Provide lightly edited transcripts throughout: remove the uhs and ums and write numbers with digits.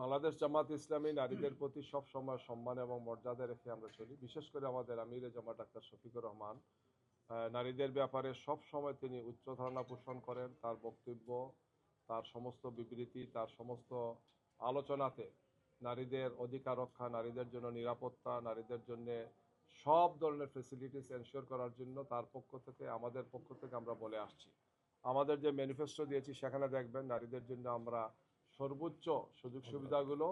বাংলাদেশ জামাত ইসলামী নারীদের প্রতি সব সময় সম্মান এবং মর্যাদা রেখে আমরা চলি। বিশেষ করে আমাদের আমিরে জামাত ডাক্তার শফিকুর রহমান নারীদের ব্যাপারে সব সময় তিনি উচ্চ ধারণা পোষণ করেন। তার বক্তব্য, তার সমস্ত বিবৃতি, তার সমস্ত আলোচনাতে নারীদের অধিকার রক্ষা, নারীদের জন্য নিরাপত্তা, নারীদের জন্য সব ধরনের ফেসিলিটিস এনশিওর করার জন্য তার পক্ষ থেকে, আমাদের পক্ষ থেকে আমরা বলে আসছি। আমাদের যে ম্যানিফেস্টো দিয়েছি সেখানে দেখবেন নারীদের জন্য আমরা সর্বোচ্চ সুযোগ সুবিধাগুলো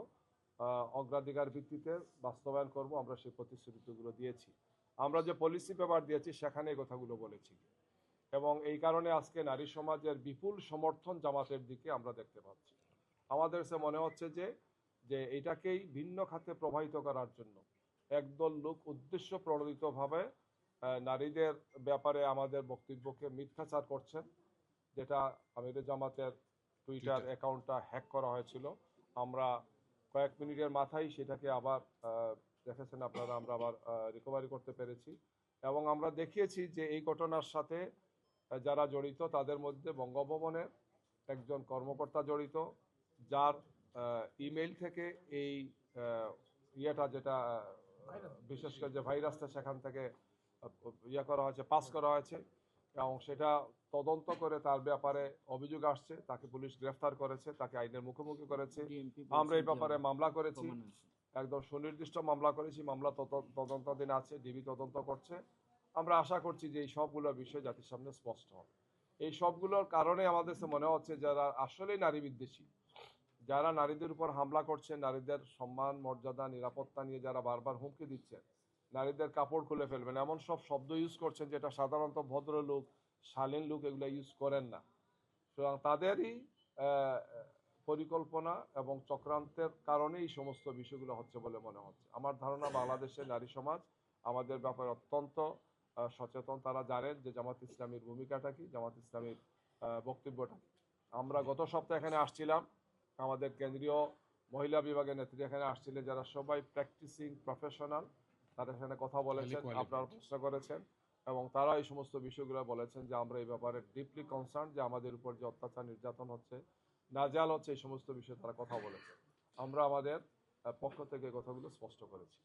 অগ্রাধিকার ভিত্তিতে বাস্তবায়ন করব। আমরা সেই প্রতিশ্রুতিগুলো দিয়েছি। আমরা যে পলিসি পেপার দিয়েছি সেখানে এই কথাগুলো বলেছি, এবং এই কারণে আজকে নারী সমাজের বিপুল সমর্থন জামাতের দিকে আমরা দেখতে পাচ্ছি। আমাদের সে মনে হচ্ছে যে এটাকেই ভিন্ন খাতে প্রবাহিত করার জন্য একদল লোক উদ্দেশ্য প্রণোদিতভাবে নারীদের ব্যাপারে আমাদের বক্তব্যকে মিথ্যাচার করছেন, যেটা আমিরে জামাতের টুইটার অ্যাকাউন্টটা হ্যাক করা হয়েছিল। আমরা কয়েক মিনিটের মাথায় সেটাকে আবার দেখেছেন আপনারা, আমরা আবার রিকভারি করতে পেরেছি, এবং আমরা দেখিয়েছি যে এই ঘটনার সাথে যারা জড়িত তাদের মধ্যে বঙ্গভবনের একজন কর্মকর্তা জড়িত, যার ইমেইল থেকে এই ইয়েটা, যেটা বিশেষ করে যে ভাইরাসটা সেখান থেকে করা হয়েছে, পাস করা হয়েছে, এবং সেটা তদন্ত করে তার ব্যাপারে অভিযোগ আসছে। তাকে পুলিশ গ্রেফতার করেছে, তাকে আইনের মুখোমুখি করেছে। আমরা এই ব্যাপারে মামলা করেছি, একদম সুনির্দিষ্ট মামলা করেছি। মামলা তদন্তাধীন আছে, ডিবি তদন্ত করছে। আমরা আশা করছি যে এই সবগুলো বিষয় জাতির সামনে স্পষ্ট হবে। এই সবগুলোর কারণে আমাদের মনে হচ্ছে যারা আসলেই নারী বিদ্বেষী, যারা নারীদের উপর হামলা করছে, নারীদের সম্মান মর্যাদা নিরাপত্তা নিয়ে যারা বারবার হুমকি দিচ্ছেন, নারীদের কাপড় খুলে ফেলবেন এমন সব শব্দ ইউজ করছেন, যেটা সাধারণত ভদ্রলোক, শালীন লোক এগুলো ইউজ করেন না। সুতরাং তাদেরই পরিকল্পনা এবং চক্রান্তের কারণে এই সমস্ত বিষয়গুলো হচ্ছে বলে মনে হচ্ছে। আমার ধারণা বাংলাদেশের নারী সমাজ আমাদের ব্যাপারে অত্যন্ত সচেতন। তারা জানেন যে জামাত ইসলামীর ভূমিকাটা কি, জামাত ইসলামীর বক্তব্যটা কি। আমরা গত সপ্তাহে এখানে আসছিলাম, আমাদের কেন্দ্রীয় মহিলা বিভাগের নেত্রী এখানে আসছিলেন, যারা সবাই প্র্যাকটিসিং প্রফেশনাল। তারা এখানে কথা বলেছেন, আপনারা প্রশ্ন করেছেন, এবং তারা এই সমস্ত বিষয়গুলো বলেছেন যে আমরা এই ব্যাপারে ডিপলি কনসার্ন, যে আমাদের উপর যে অত্যাচার নির্যাতন হচ্ছে, নাজাল হচ্ছে, এই সমস্ত বিষয়ে তারা কথা বলেছেন। আমরা আমাদের পক্ষ থেকে কথাগুলো স্পষ্ট করেছি।